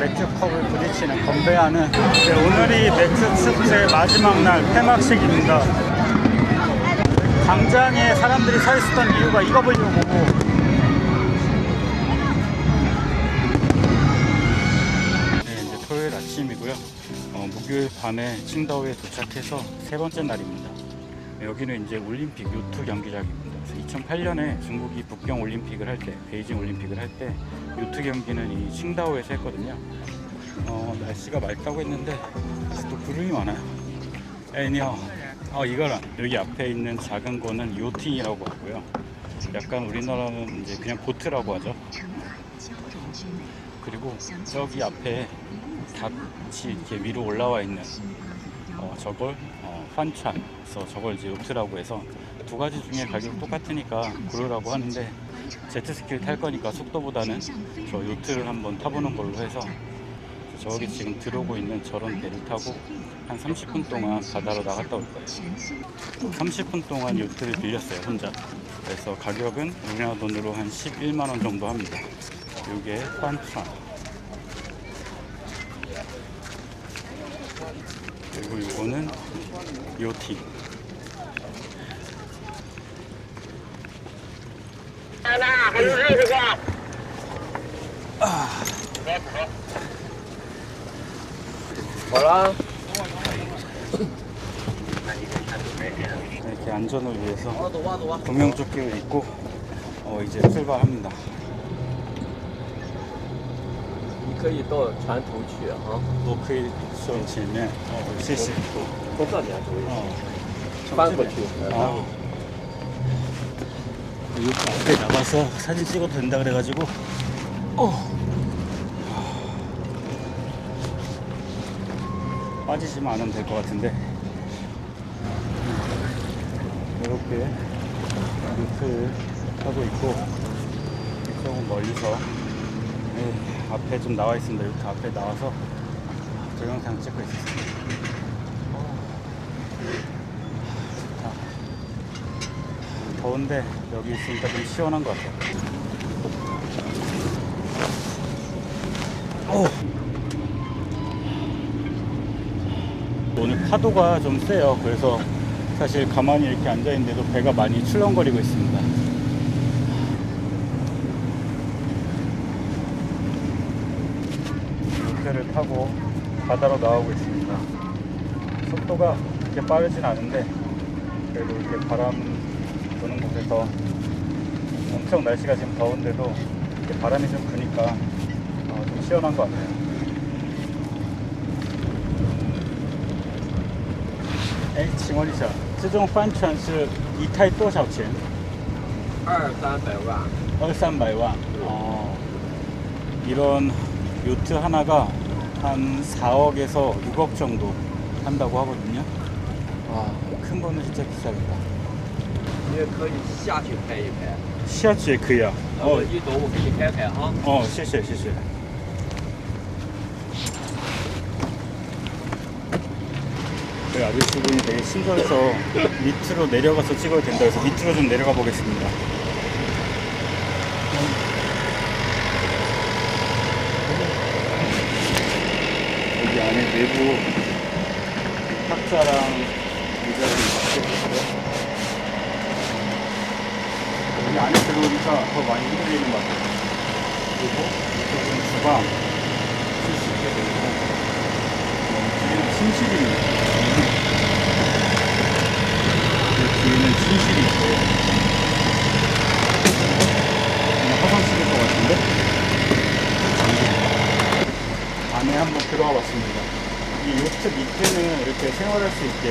맥주컵을 부딪히는 건배하는 오늘이 맥주축제 마지막 날 폐막식입니다. 광장에 사람들이 서 있었던 이유가 이거 보려고. 네, 이제 토요일 아침이고요. 목요일 밤에 칭다오에 도착해서 세 번째 날입니다. 여기는 이제 올림픽 요트 경기장입니다. 2008년에 중국이 북경 올림픽을 할 때, 베이징 올림픽을 할 때 요트 경기는 이 칭다오에서 했거든요. 날씨가 맑다고 했는데 또 구름이 많아요. 애니요. 이거랑 여기 앞에 있는 작은 거는 요팅이라고 하고요. 약간 우리나라는 이제 그냥 보트라고 하죠. 그리고 저기 앞에 닷이 이렇게 위로 올라와 있는 저걸 환찬, 그래서 저걸 이제 요트라고 해서 두 가지 중에 가격이 똑같으니까 고르라고 하는데 제트스키를 탈 거니까 속도보다는 저 요트를 한번 타보는 걸로 해서 저기 지금 들어오고 있는 저런 배를 타고 한 30분 동안 바다로 나갔다 올 거예요. 30분 동안 요트를 빌렸어요, 혼자. 그래서 가격은 우리나라 돈으로 한 11만 원 정도 합니다. 이게 환찬. 그리고 이거는 요팅. 이렇게 안전을 위해서 구명조끼를 입고 이제 출발합니다. 可以到船头去啊，我可以说前面谢谢。多少年左右？翻过去。여기 앞에 나가서 사진 찍어도 된다 그래가지고 빠지지만 않으면 될 것 같은데 이렇게 요트를 하고 있고 조금 멀리서 앞에 좀 나와 있습니다. 요트 앞에 나와서 동영상 찍고 있습니다. 더운데 여기 있으니까 좀 시원한 것 같아요. 오늘 파도가 좀 세요. 그래서 사실 가만히 이렇게 앉아있는데도 배가 많이 출렁거리고 있습니다. 요트를 타고 바다로 나오고 있습니다. 속도가 그렇게 빠르진 않은데 그래도 이렇게 바람 도는 곳에서 엄청 날씨가 지금 더운데도 이렇게 바람이 좀 부니까 좀 시원한 것 같아요. 에, 请问一下这种帆船是一台多少钱200~300万。 200~300만. 이런 요트 하나가 한 4억에서 6억 정도 한다고 하거든요. 큰 거는 진짜 비싸겠다. 你也可以下去拍一拍。下去也可以啊。我一走，我给你开开啊。谢谢谢谢。그 아저씨분이 되게 친절해서 밑으로 내려가서 찍어야 된다 해서 밑으로 좀 내려가 보겠습니다. 여기 안에 내부 탁자랑 의자를 이렇게 있고요. 여기 안에 들어오니까 더 많이 흔들리는 것 같아요. 그리고 이쪽은 주방 쓸 수 있게 되고 뒤에는 침실입니다. 뒤에는 침실이 있고 그냥 화장실일 것 같은데 안에 한번 들어와 봤습니다. 이 요트 밑에는 이렇게 생활할 수 있게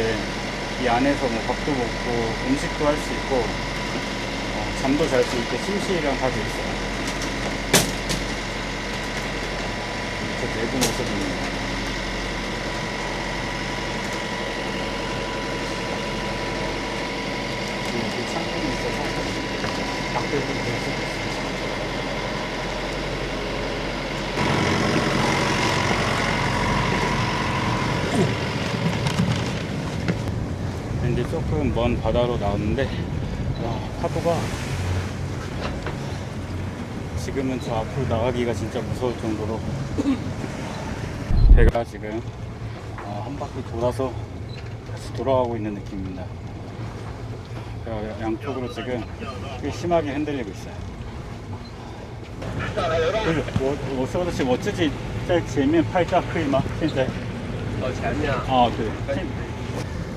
이 안에서 뭐 밥도 먹고 음식도 할 수 있고 잠도 잘 수 있게 침실이랑 다 돼 있어요. 이렇게 내부 모습입니다. 이렇게 창문이 있어서 밖을 좀 볼 수 있어요. 이제 조금 먼 바다로 나왔는데 파도가 지금은 저 앞으로 나가기가 진짜 무서울 정도로 배가 지금 한 바퀴 돌아서 다시 돌아가고 있는 느낌입니다. 배가 양쪽으로 지금 꽤 심하게 흔들리고 있어요. 我说的是我自己在前面拍照可以吗？现在前面啊， 아, 네.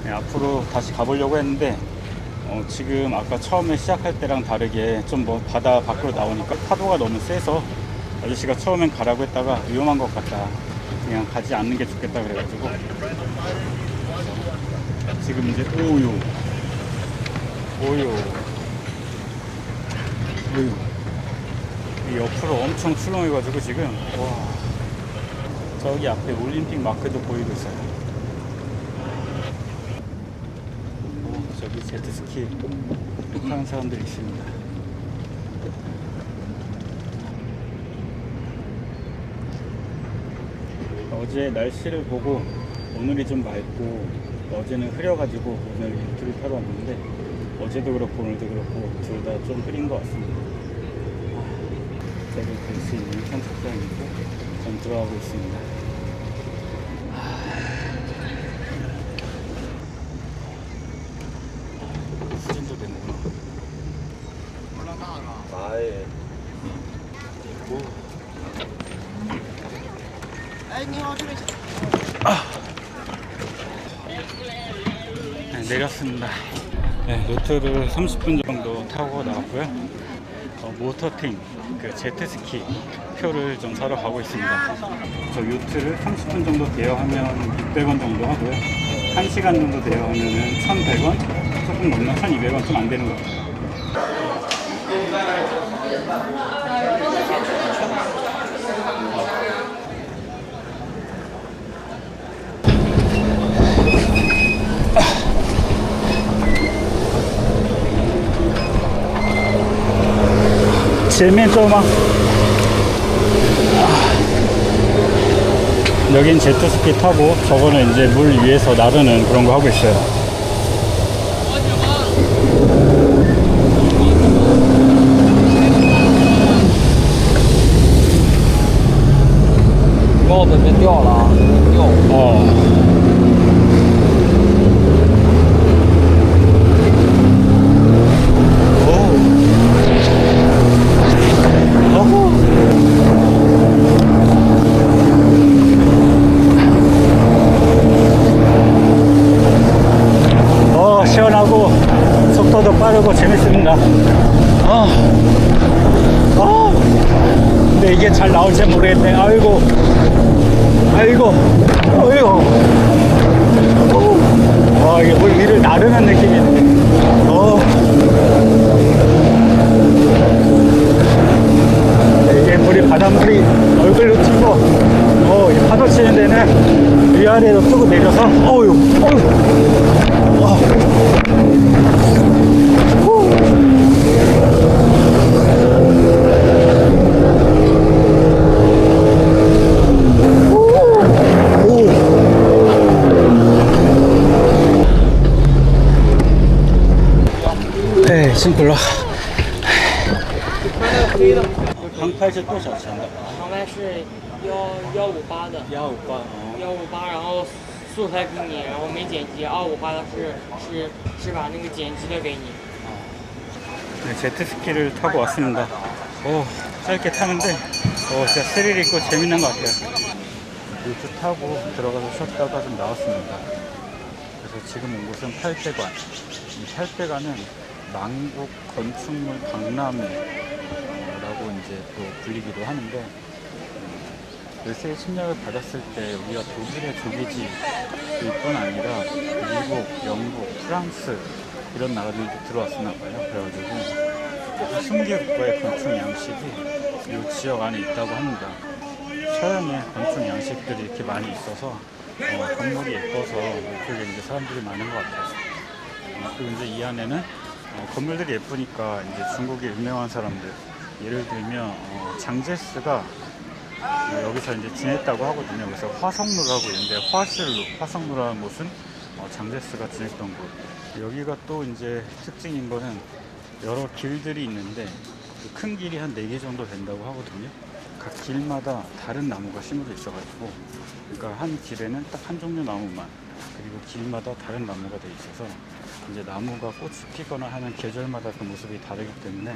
네, 앞으로 다시 가보려고 했는데 지금 아까 처음에 시작할 때랑 다르게 좀 뭐 바다 밖으로 나오니까 파도가 너무 세서 아저씨가 처음엔 가라고 했다가 위험한 것 같다, 그냥 가지 않는 게 좋겠다 그래가지고 지금 이제 오유 이 옆으로 엄청 출렁해가지고 지금 와, 저기 앞에 올림픽 마크도 보이고 있어요. 저기 제트스키 타는 사람들이 있습니다. 어제 날씨를 보고 오늘이 좀 맑고 어제는 흐려가지고 오늘 일출을 타러 왔는데 어제도 그렇고 오늘도 그렇고 둘 다 좀 흐린 것 같습니다. 저를 볼 수 있는 선착장이고 전 들어가고 있습니다. 수진도 되는구나. 哎， 네, 내렸습니다. 네, 요트를 30분 정도 타고 나왔고요. 모터팅, 그 제트스키 표를 좀 사러 가고 있습니다. 저 요트를 30분 정도 대여하면 600원 정도 하고요. 1시간 정도 대여하면은 1,100원? 조금 넘나 1,200원 좀 안 되는 것 같아요.前面 조금만. 여긴 제트스키 타고 저거는 이제 물 위에서 나르는 그런 거 하고 있어요.帽子别掉了啊，掉。 시원하고 속도도 빠르고 재밌습니다. 근데 이게 잘 나올지 모르겠네. 아이고. 와, 이게 물 위를 나르는 느낌이네. 이게 물이, 바닷물이 얼굴로 튀고, 이 파도 치는 데는 위아래로 뜨고 내려서, 네, 싱글러.航拍是多少钱的？航拍是158的， 158。 158，然后素材给你，然后没剪辑，258的是把那个剪辑的给你。 네, 제트스키를 타고 왔습니다. 짧게 타는데 진짜 스릴 있고 재밌는 것 같아요. 요트 타고 들어가서 쉬었다가 좀 나왔습니다. 그래서 지금 온 곳은 팔대관. 이 팔대관은 남국 건축물 박람회라고 이제 또 불리기도 하는데, 열세의 침략을 받았을 때 우리가 독일의 조기지뿐 아니라 미국, 영국, 프랑스 이런 나라들도 들어왔었나 봐요. 그래가지고 20개 국가의 건축 양식이 이 지역 안에 있다고 합니다. 서양의 건축 양식들이 이렇게 많이 있어서 건물이 예뻐서 이쪽에 이제 사람들이 많은 것 같아요. 그리고 이제 이 안에는 건물들이 예쁘니까 이제 중국의 유명한 사람들, 예를 들면 장제스가 여기서 이제 지냈다고 하거든요. 그래서 화성루라고 있는데, 화성루라는 곳은 장제스가 지냈던 곳. 여기가 또 이제 특징인 거는 여러 길들이 있는데 그 큰 길이 한 4개 정도 된다고 하거든요. 각 길마다 다른 나무가 심어져 있어가지고, 그러니까 한 길에는 딱 한 종류 나무만, 그리고 길마다 다른 나무가 돼 있어서 이제 나무가 꽃이 피거나 하는 계절마다 그 모습이 다르기 때문에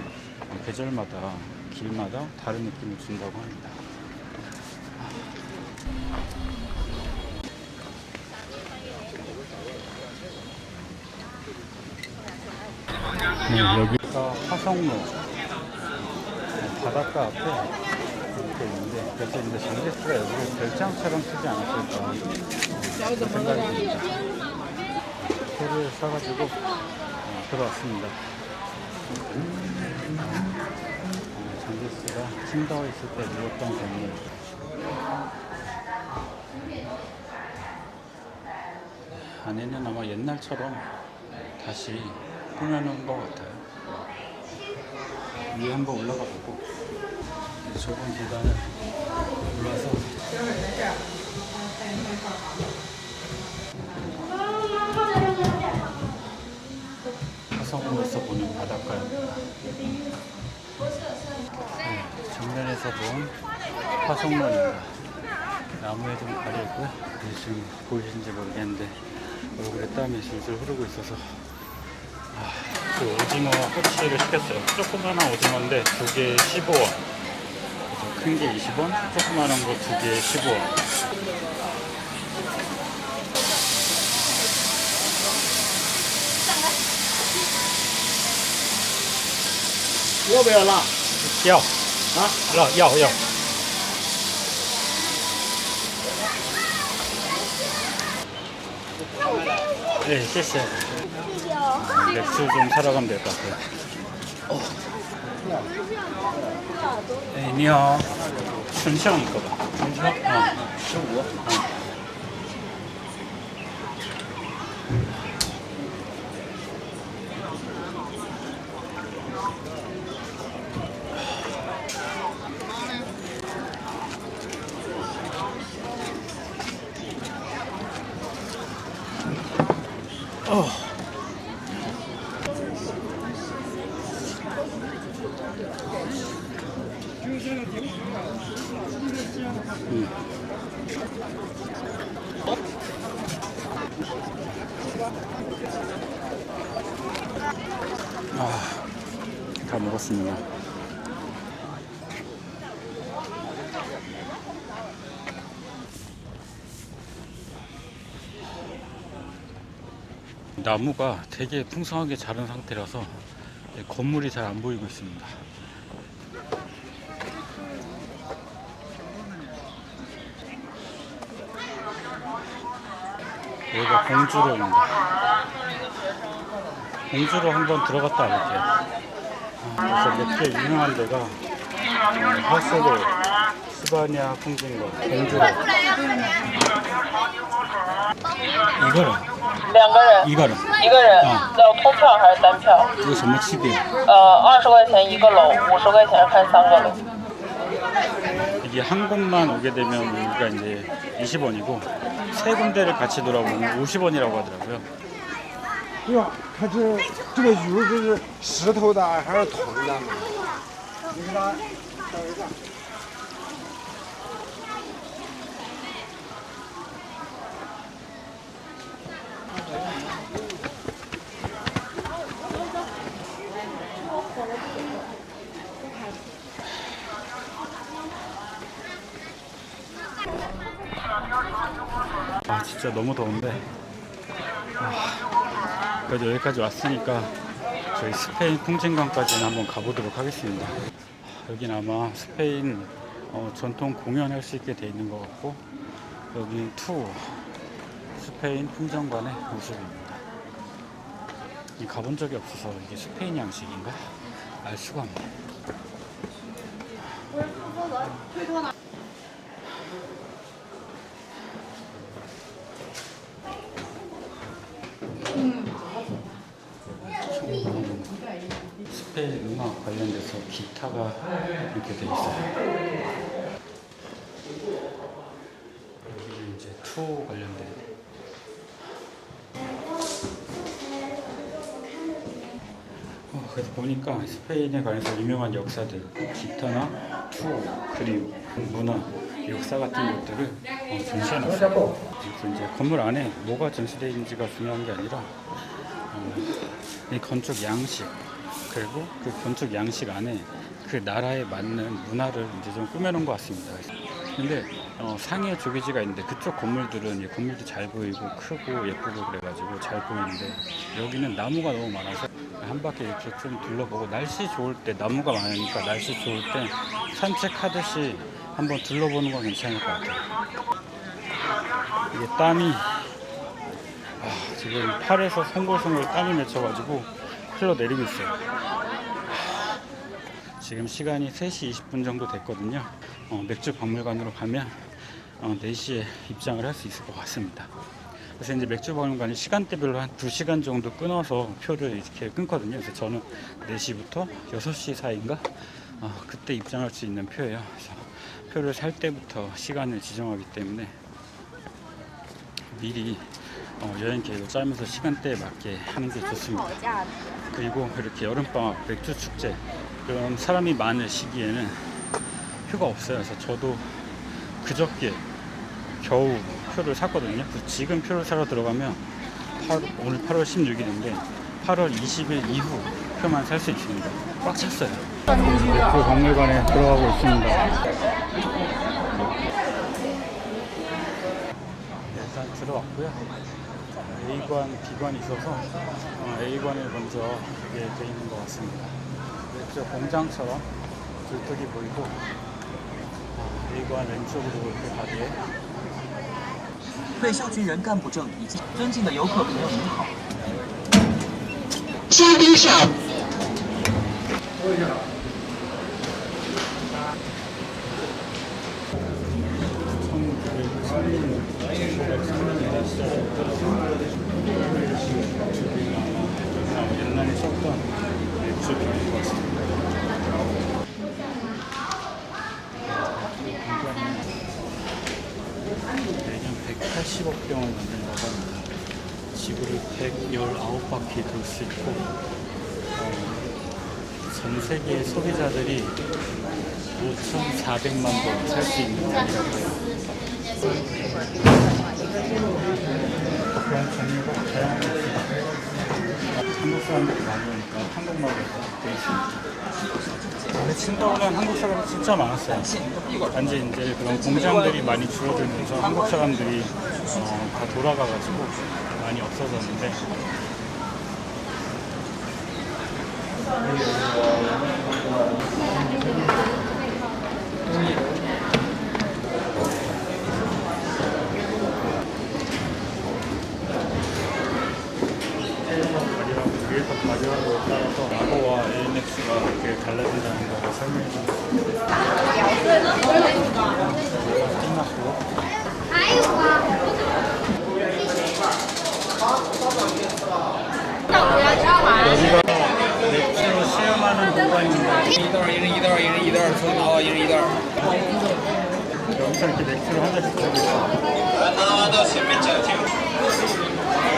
계절마다 길마다 다른 느낌을 준다고 합니다. 네, 여기가 화성로 바닷가 앞에 이렇게 있는데, 그래서 이제 전기세가 여기를 별장처럼 쓰지 않았을까 생각이 듭니다. 표를 사가지고 들어왔습니다. 전기세가 칭다오 있을 때 누웠던 건물. 안에는 아마 옛날처럼 다시 꾸며놓은 것 같아요. 위에 한번 올라가 보고, 좁은 계단을 올라서 화성으로서 보는 바닷가입니다. 네, 정면에서 본 화성로입니다. 나무에 좀 가려있고요. 지금 보이시는지 모르겠는데 얼굴에 땀이 술술 흐르고 있어서 그 오징어 꼬치를 시켰어요. 조그만한 오징어인데 두 개에 15원. 큰 게 20원, 조그만한 거 두 개에 15원. 要不要辣？要啊？要。네, 谢谢. 맥주 좀 사러 가면 될 것 같아요. 네, 你好. 춘청 이거 봐. 춘청? 15。 다 먹었습니다. 나무가 되게 풍성하게 자란 상태라서 건물이 잘 안 보이고 있습니다. 여기가 공주로입니다. 공주로 한번 들어갔다 와볼게요. 그래서 몇 개 유명한 데가 하세로, 스바냐 풍진거, 공주로. 이거는 两个人， 이거는 一个人啊要通票还是单票？ 이거 什么区别? 20块钱一个楼，50块钱看3个楼。 이게 한 곳만 오게 되면 우리가 이제 20원이고 세 군데를 같이 돌아보면 50원이라고 하더라고요. 对吧？它这个鱼是石头的还是铜的？你给它找一个。 진짜 너무 더운데 그래도 여기까지 왔으니까 저희 스페인 풍진강까지는 한번 가보도록 하겠습니다. 여기는 아마 스페인 전통 공연할 수 있게 돼 있는 것 같고, 여기 투어 스페인 풍정관의 모습입니다. 가본 적이 없어서 이게 스페인 양식인가 알 수가 없네. 스페인 음악 관련돼서 기타가 이렇게 돼 있어요. 여기는 이제 투어 관련된. 그래도 보니까 스페인에 관해서 유명한 역사들, 기타나 투어, 그리고 문화, 역사 같은 것들을 전시해놨어요. 그래서 이제 건물 안에 뭐가 전시되어 있는지가 중요한 게 아니라 이 건축 양식, 그리고 그 건축 양식 안에 그 나라에 맞는 문화를 이제 좀 꾸며놓은 것 같습니다. 근데 상해 조개지가 있는데 그쪽 건물들은 건물도 잘 보이고 크고 예쁘고 그래가지고 잘 보이는데 여기는 나무가 너무 많아서 한 바퀴 이렇게 좀 둘러보고 날씨 좋을 때, 나무가 많으니까 날씨 좋을 때 산책하듯이 한번 둘러보는 건 괜찮을 것 같아요. 이게 땀이 지금 팔에서 송골송골 땀이 맺혀가지고 흘러내리고 있어요. 지금 시간이 3시 20분 정도 됐거든요. 맥주 박물관으로 가면 4시에 입장을 할 수 있을 것 같습니다. 그래서 이제 맥주 박물관이 시간대별로 한 2시간 정도 끊어서 표를 이렇게 끊거든요. 그래서 저는 4시부터 6시 사이인가 그때 입장할 수 있는 표예요. 그래서 표를 살 때부터 시간을 지정하기 때문에 미리 여행 계획을 짜면서 시간대에 맞게 하는 게 좋습니다. 그리고 이렇게 여름방학 맥주 축제 이런 사람이 많은 시기에는 표가 없어요. 그래서 저도 그저께 겨우 표를 샀거든요. 지금 표를 사러 들어가면 오늘 8월 16일인데 8월 20일 이후 표만 살 수 있습니다. 꽉 찼어요. 그 박물관에 들어가고 있습니다. 일단 들어왔고요. A관, B관이 있어서 A관을 먼저 이게 돼 있는 것 같습니다. 저 공장처럼 굴뚝이 보이고 A관 왼쪽으로 이렇게 가게. 被授权人干部证以及尊敬的游客朋友您好。先盯上。 옛날에 썼던 맥주병인 것 같습니다. 매년 180억 병을 만든다고 합니다. 지구를 119바퀴 돌 수 있고 전 세계 소비자들이 5,400만 번 살 수 있는 병이라고 해요. 그런 종류가 다양하게 있습니다. 한국 사람들이 많이 오니까 한국말로 되어 있습니다. 근데 칭다오는 한국 사람이 진짜 많았어요. 단지 이제 그런 공장들이 많이 줄어들면서 한국 사람들이 다 돌아가가지고 많이 없어졌는데 위에서 가져가는 것에 따라서 라거와 AMX가 이렇게 달라진다는 거를 설명해 줍니다. 끝났고 여기가 맥주로 시음하는 공간입니다. 1袋从头1袋。 여기서 이렇게 맥주를 한 잔씩 들고 있어요. 到前面讲清楚。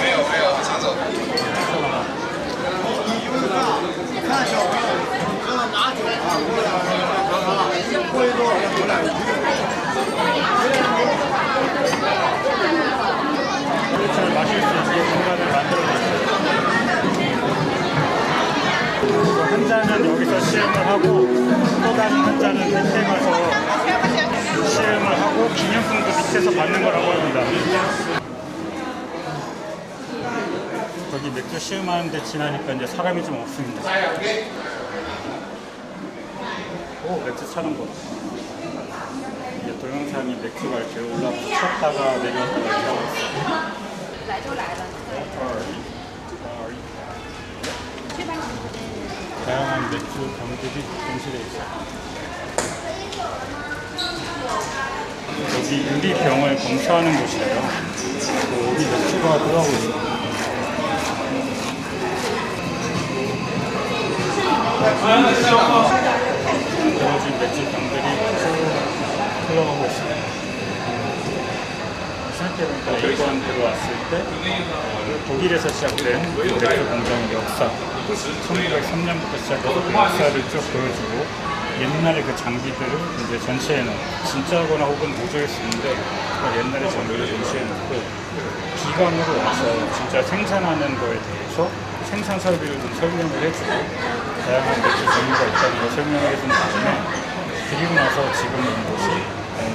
没有，抢走。 맥주를 마실 수 있는 공간을 만들어줬어요. 한 잔은 여기서 시음을 하고 또 다른 한 잔은 밑에 가서 시음을 하고 기념품도 밑에서 받는 거라고 합니다. 거기 맥주 시음하는 데 지나니까 이제 사람이 좀 없습니다. 오, 맥주 차는 곳. 이게 동영상이 맥주가 이렇게 쳤다가 내려왔다가 이렇게 하고 있어요. 다양한 맥주 병들이 전시되어 있어요. 여기 유리병을 검사하는 곳이에요. 여기 맥주가 들어가고 있어요. 떨어진 맥주 병들이 흘러가고 있습니다. 일본 들어왔을 때 독일에서 시작된 맥주 공장의 역사 1903년부터 시작해서 그 역사를 쭉 보여주고 옛날의 그 장비들을 이제 전시해 놓고 진짜거나 혹은 모조일 수 있는데 옛날의 장비를 전시해 놓고 기관으로 와서 진짜 생산하는 거에 대해서 생산 설비를 좀 설명을 해주고 다양한 맥주 종류가 있다는 걸 설명을 해준 다음에 그리고 나서 지금 온 곳이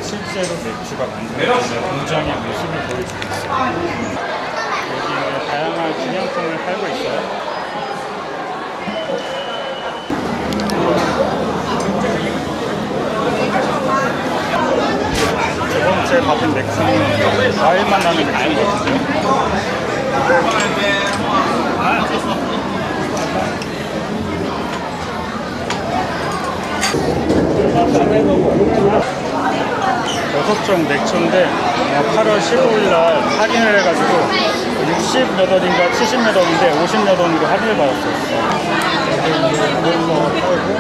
실제로 맥주가 만들어지는 공장의 모습을 보여주고 있어요. 여기는 다양한 기념품을 팔고 있어요. 두 번째 받은 맥주는 과일만 나는 맥주인 것 같은데요. 여섯 종 맥주인데 8월 15일 날 할인을 해가지고 60몇 원인가 70몇 원인데 50몇 원으로 할인을 받았어요. 이걸로 팔고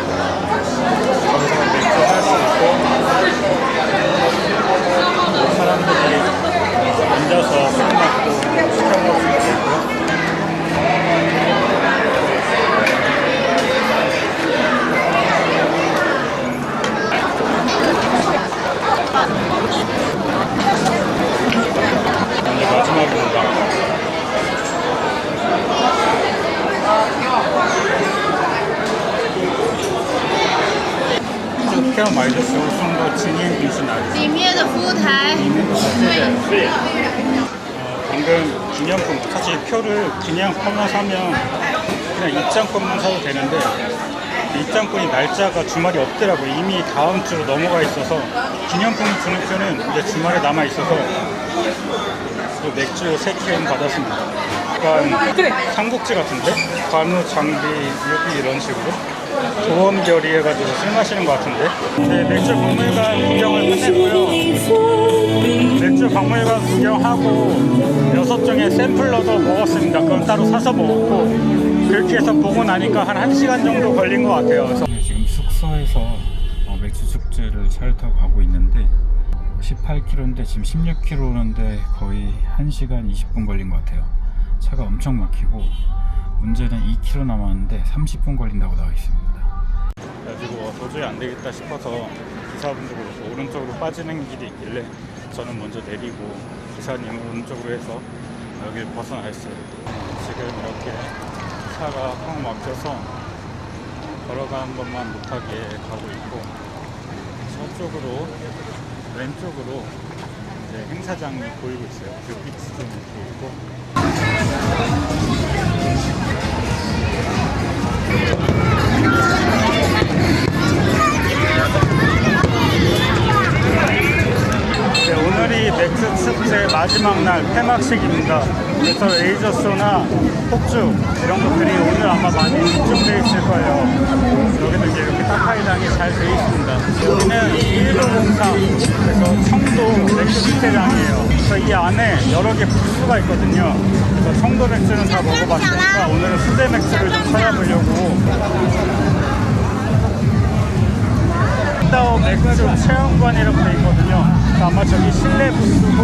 거기서 맥주 할 수 있고 사람들이 앉아서 술 먹고 시켜 먹을 수 있고요. 이제 마지막입니다.这票买的时候送到纪念品是哪里？里面的服务台。 방금 기념품 사실 표를 그냥 표만 사면 그냥 입장권만 사도 되는데 입장권이 날짜가 주말이 없더라고요. 이미 다음 주로 넘어가 있어서 기념품을 주는 표는 이제 주말에 남아 있어서 맥주 3캔 받았습니다. 약간 삼국지 같은데? 관우, 장비, 여기 이런 식으로 도원 결의해가지고 술 마시는 것 같은데. 네, 맥주 박물관 구경을 끝냈고요. 맥주 박물관 구경하고 6종의 샘플러도 먹었습니다. 그건 따로 사서 먹었고 그렇게 해서 보고 나니까 한 1시간 정도 걸린 것 같아요. 그래서 지금 숙소에서 맥주 축제를 차를 타고 가고 있는데 18km인데 지금 16km인데 거의 1시간 20분 걸린 것 같아요. 차가 엄청 막히고 문제는 2km 남았는데 30분 걸린다고 나와 있습니다. 그래가지고 도저히 안 되겠다 싶어서 기사분들도 오른쪽으로 빠지는 길이 있길래 저는 먼저 내리고 기사님은 오른쪽으로 해서 여기를 벗어나있어요. 지금 이렇게 차가 꽉 막혀서 걸어가는 것만 못하게 가고 있고 저쪽으로 왼쪽으로 이제 행사장이 보이고 있어요. 불빛이 좀 보이고. 네, 오늘이 맥주 축제 마지막 날 폐막식입니다. 그래서 레이저쇼나 폭죽 이런 것들이 오늘 아마 많이 집중되어 있을 거예요. 여기는 이제 이렇게 타카이당이 잘 되어 있습니다. 여기는 1도03, 그래서 청도 맥주 축제장이에요. 그래서 이 안에 여러 개 부스가 있거든요. 그래서 청도 맥주는 다 먹어봤으니까 오늘은 수제 맥주를 좀 찾아보려고. 다오 맥주 체험관이라고 되어 있거든요. 아마 저기 실내 부스고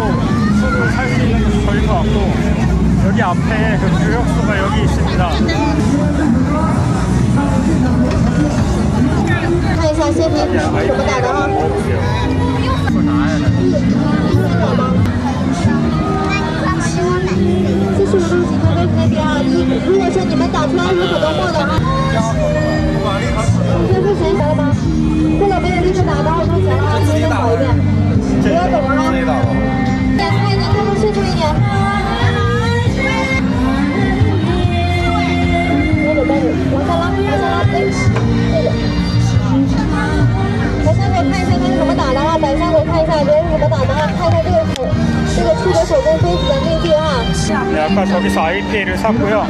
술을 살 수 있는 곳이 저인 것 같고 여기 앞에 그 교역소가 여기 있습니다. 看一下鲜品什么打的哈。这是东西咖啡那边啊，如果说你们打出来有很多货的话，这是谁打的吗？这个没有立刻打的，我多钱了？先再跑一遍，不要走啊！点快一点，动作迅速一点。那个待会往下拉，往下拉，对，这个。白山给我看一下它是怎么打的啊！白山给我看一下别人是怎么打的啊！看一下这个出的手工杯子的内壁啊。 네, 아까 저기서 IPA를 샀고요.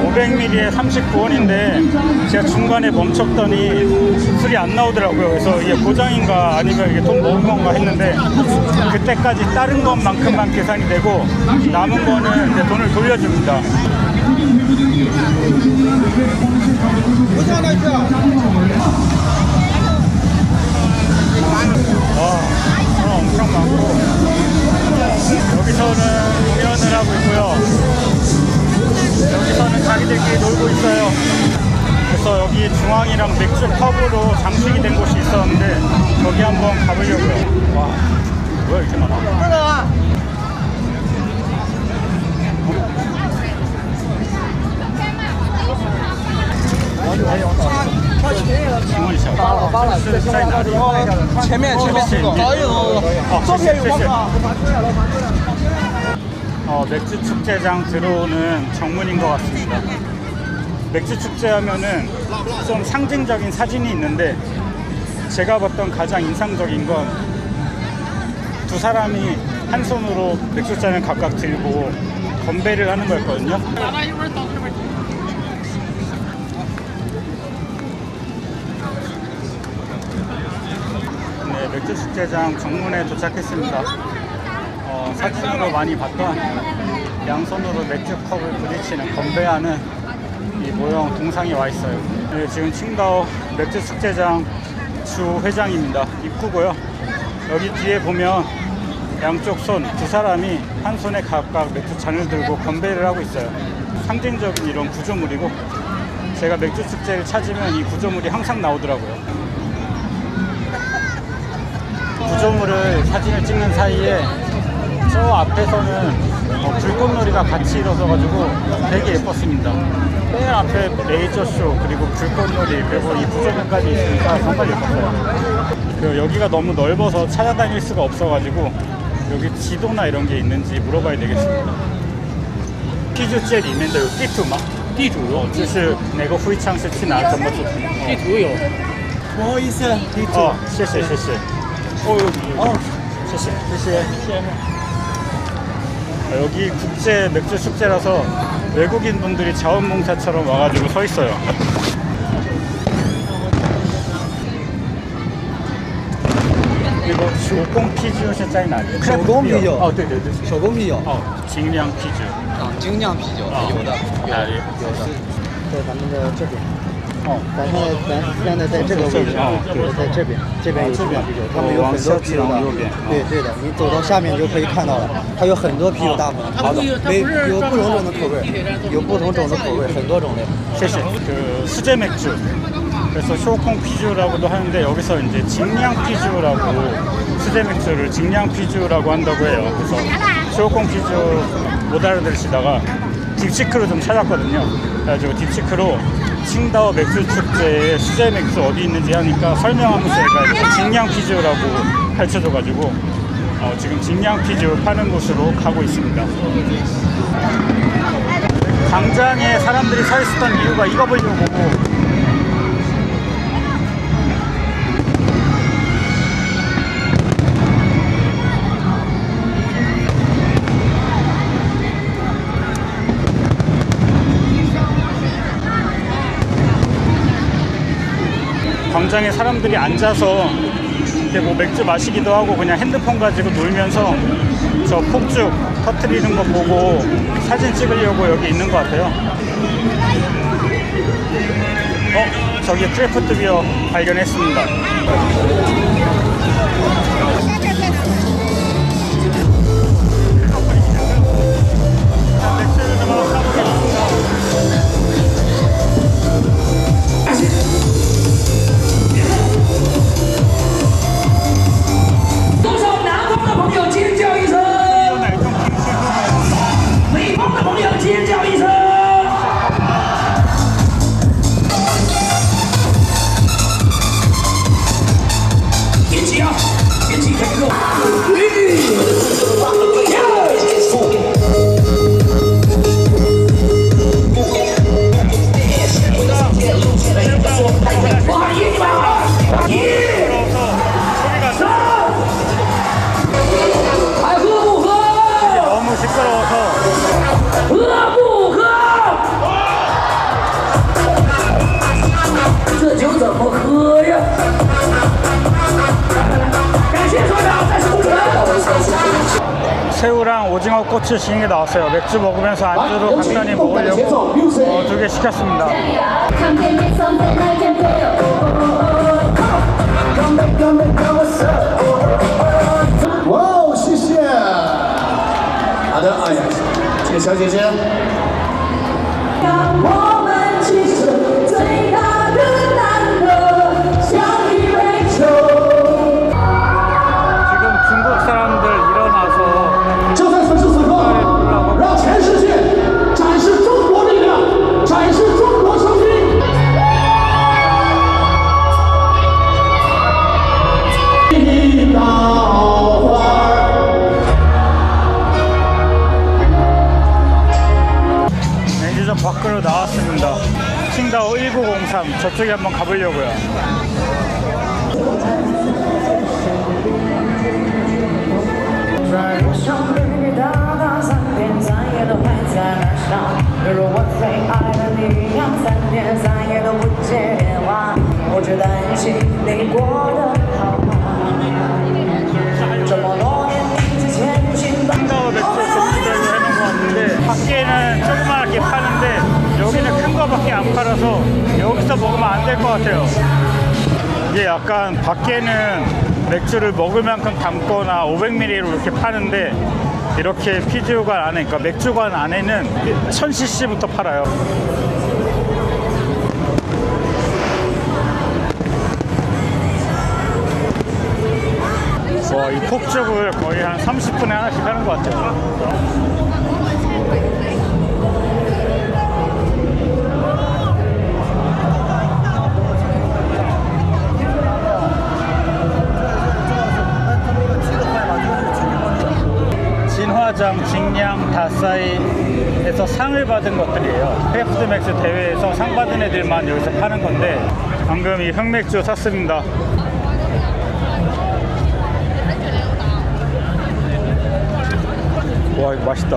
500ml에 39원인데 제가 중간에 멈췄더니 술이 안 나오더라고요. 그래서 이게 고장인가 아니면 이게 돈 먹은 건가 했는데 그때까지 다른 것만큼만 계산이 되고 남은 거는 이제 돈을 돌려줍니다. 사람 엄청 많고 여기서 맥주 컵으로 장식이 된 곳이 있었는데 거기 한번 가보려고요. 와, 뭐야 이렇게 많아?请问一下，是在哪里？前面这个。맥주 축제장 들어오는 정문인 것 같습니다. 맥주 축제 하면은 좀 상징적인 사진이 있는데 제가 봤던 가장 인상적인 건 두 사람이 한 손으로 맥주잔을 각각 들고 건배를 하는 거였거든요. 네, 맥주 축제장 정문에 도착했습니다. 사진으로 많이 봤던 양손으로 맥주컵을 부딪히는 건배하는 이 모형 동상이 와 있어요. 네, 지금 칭다오 맥주 축제장 주 회장입니다. 입구고요. 여기 뒤에 보면 양쪽 손 두 사람이 한 손에 각각 맥주 잔을 들고 건배를 하고 있어요. 상징적인 이런 구조물이고 제가 맥주 축제를 찾으면 이 구조물이 항상 나오더라고요. 구조물을 사진을 찍는 사이에 저 앞에서는 불꽃놀이가 같이 일어서가지고 되게 예뻤습니다. 맨 앞에 레이저쇼 그리고 불꽃놀이 그리고 이 구조물까지 있으니까 정말 예뻤어요. 여기가 너무 넓어서 찾아다닐 수가 없어가지고 여기 지도나 이런 게 있는지 물어봐야 되겠습니다. 地就这里面的有地图吗？地图有，就是哪个会场是去哪怎么走？地图有。不好意思，地图。谢谢谢谢。谢谢谢谢。 여기 국제 맥주 축제라서 외국인 분들이 자원봉사처럼 와가지고 서 있어요. 그리고 手工啤酒是在哪里？手工啤酒。哦，对对对，手工啤酒。精酿啤酒。精酿啤酒有的。哪里？有的。在咱们的这边。 咱现在在这个位置，对，在这边，这边有精酿啤酒，他们有很多啤酒的，对对的，你走到下面就可以看到了，它有很多啤酒大棚，好的，有不同种的口味，有不同种的口味，很多种类。谢谢。그 수제 맥주. 그래서 쇼콩 피주라고도 하는데 여기서 이제 직酿피주라고 수제 맥주를 직酿피주라고 한다고 해요. 그래서 쇼콩 피주 못 알아들으시다가 딥시크로 좀 찾았거든요. 그래가지고 딥시크로 칭다오 맥주 축제에 수제 맥주 어디 있는지 하니까 설명하면서 얘가 직酿피주라고 가르쳐줘가지고 지금 직酿피주 파는 곳으로 가고 있습니다. 광장에 사람들이 서 있었던 이유가 이거 보려고. 광장에 사람들이 앉아서 뭐 맥주 마시기도 하고 그냥 핸드폰 가지고 놀면서 저 폭죽 터트리는 거 보고 사진 찍으려고 여기 있는 것 같아요. 저기 크래프트 비어 발견했습니다. 맥주를 좀 사보겠습니다. 这酒怎么喝呀？感谢所长，再次鼓掌。 새우랑 오징어 꼬치 시중에 나왔어요. 맥주 먹으면서 안주로 간단히 먹으려고 2개 시켰습니다. 와우, 谢谢。好的，哎呀，这个小姐姐。让我们齐声最大的难得。 나왔습니다. 칭다오 1903 저쪽에 한번 가보려고요. 칭다오 맥주 전문점으로 해놓은 것 같은데 밖에는 조그맣게 파는데 여기는 큰 거밖에 안 팔아서 여기서 먹으면 안 될 것 같아요. 이게 약간 밖에는 맥주를 먹을 만큼 담거나 500ml로 이렇게 파는데 이렇게 피지오관 안에, 그러니까 맥주관 안에는 1000cc부터 팔아요. 와, 이 폭죽을 거의 한 30분에 하나씩 하는 것 같아요. 진화장, 직량, 다사이에서 상을 받은 것들이에요. 크래프트 맥주 대회에서 상 받은 애들만 여기서 파는 건데 방금 이 흑맥주 샀습니다. 와, 이거 맛있다.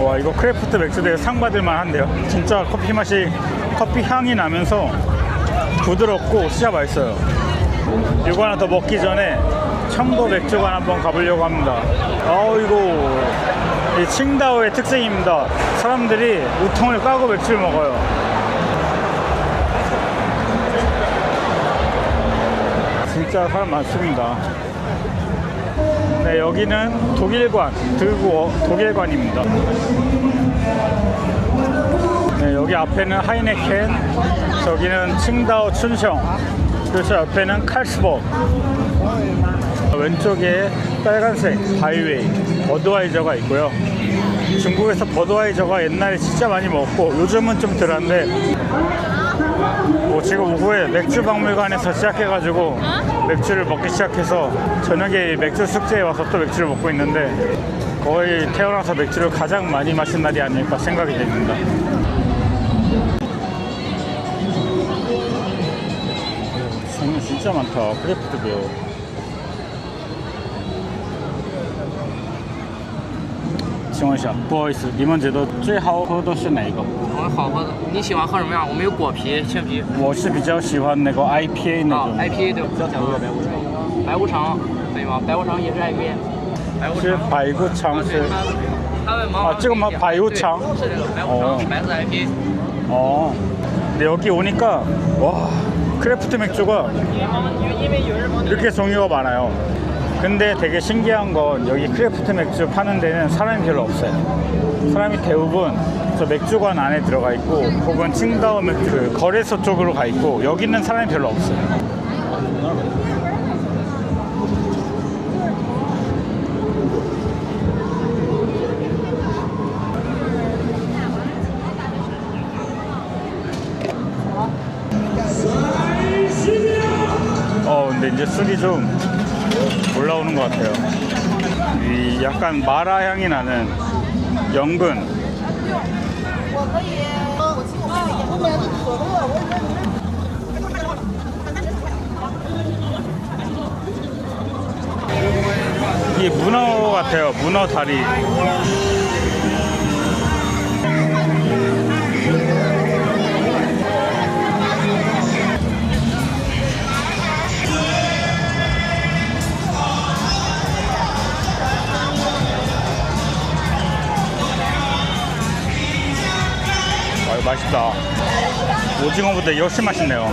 와, 이거 크래프트 맥주대회 상 받을만 한데요. 진짜 커피 맛이, 커피 향이 나면서 부드럽고 진짜 맛있어요. 이거 하나 더 먹기 전에 청도 맥주관 한번 가보려고 합니다. 이거 이 칭다오의 특징입니다. 사람들이 우통을 까고 맥주를 먹어요. 진짜 사람 많습니다. 네, 여기는 독일관, 독일관입니다. 네, 여기 앞에는 하이네켄, 저기는 칭다오 춘숑, 그리고 저 옆에는 칼스버그, 왼쪽에 빨간색 바이웨이, 버드와이저가 있고요. 중국에서 버드와이저가 옛날에 진짜 많이 먹었고 요즘은 좀 덜한데 지금 오후에 맥주 박물관에서 시작해가지고 맥주를 먹기 시작해서 저녁에 맥주 숙제에 와서 또 맥주를 먹고 있는데 거의 태어나서 맥주를 가장 많이 마신 날이 아닐까 생각이 됩니다. 종류 진짜 많다. 크래프트 비어. 请问一下，不好意思，你们觉得最好喝的是哪一个？我们好喝的，你喜欢喝什么样？我们有果皮、青皮。我是比较喜欢那个 IPA 那种。IPA 对。焦糖有白无常。白无常可以吗？白无常也是 IPA。是白无常是。这个吗？白无常。是这个白无常，白色 IPA。 근데 여기 오니까 와, 크래프트 맥주가 이렇게 종류가 많아요. 근데 되게 신기한 건 여기 크래프트 맥주 파는 데는 사람이 별로 없어요. 사람이 대부분 저 맥주관 안에 들어가 있고 혹은 칭다오 맥주 거래소 쪽으로 가 있고 여기는 사람이 별로 없어요. 근데 이제 술이 좀 올라오는 것 같아요. 이 약간 마라 향이 나는 연근. 이게 문어 같아요. 문어 다리. 맛있다. 오징어보다 이게 훨씬 맛있네요.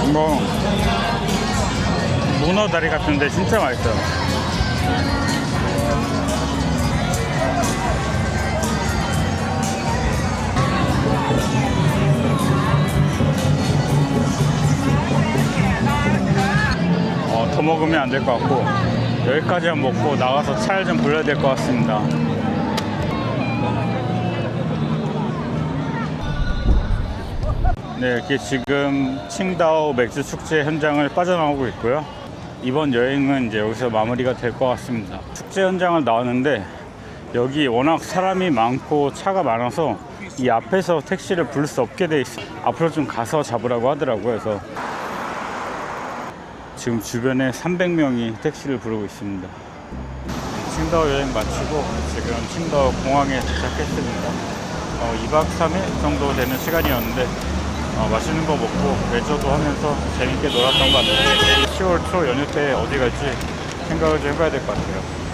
이거 문어 다리 같은데 진짜 맛있어요. 더 먹으면 안 될 것 같고 여기까지만 먹고 나가서 차를 좀 불러야 될 것 같습니다. 네, 이렇게 지금 칭다오 맥주 축제 현장을 빠져나오고 있고요. 이번 여행은 이제 여기서 마무리가 될 것 같습니다. 축제 현장을 나왔는데 여기 워낙 사람이 많고 차가 많아서 이 앞에서 택시를 부를 수 없게 돼 있어요. 앞으로 좀 가서 잡으라고 하더라고요. 그래서 지금 주변에 300명이 택시를 부르고 있습니다. 칭다오 여행 마치고 지금 칭다오 공항에 도착했습니다. 2박 3일 정도 되는 시간이었는데 맛있는 거 먹고 레저도 하면서 재밌게 놀았던 것 같아요. 10월 초 연휴 때 어디 갈지 생각을 좀 해봐야 될 것 같아요.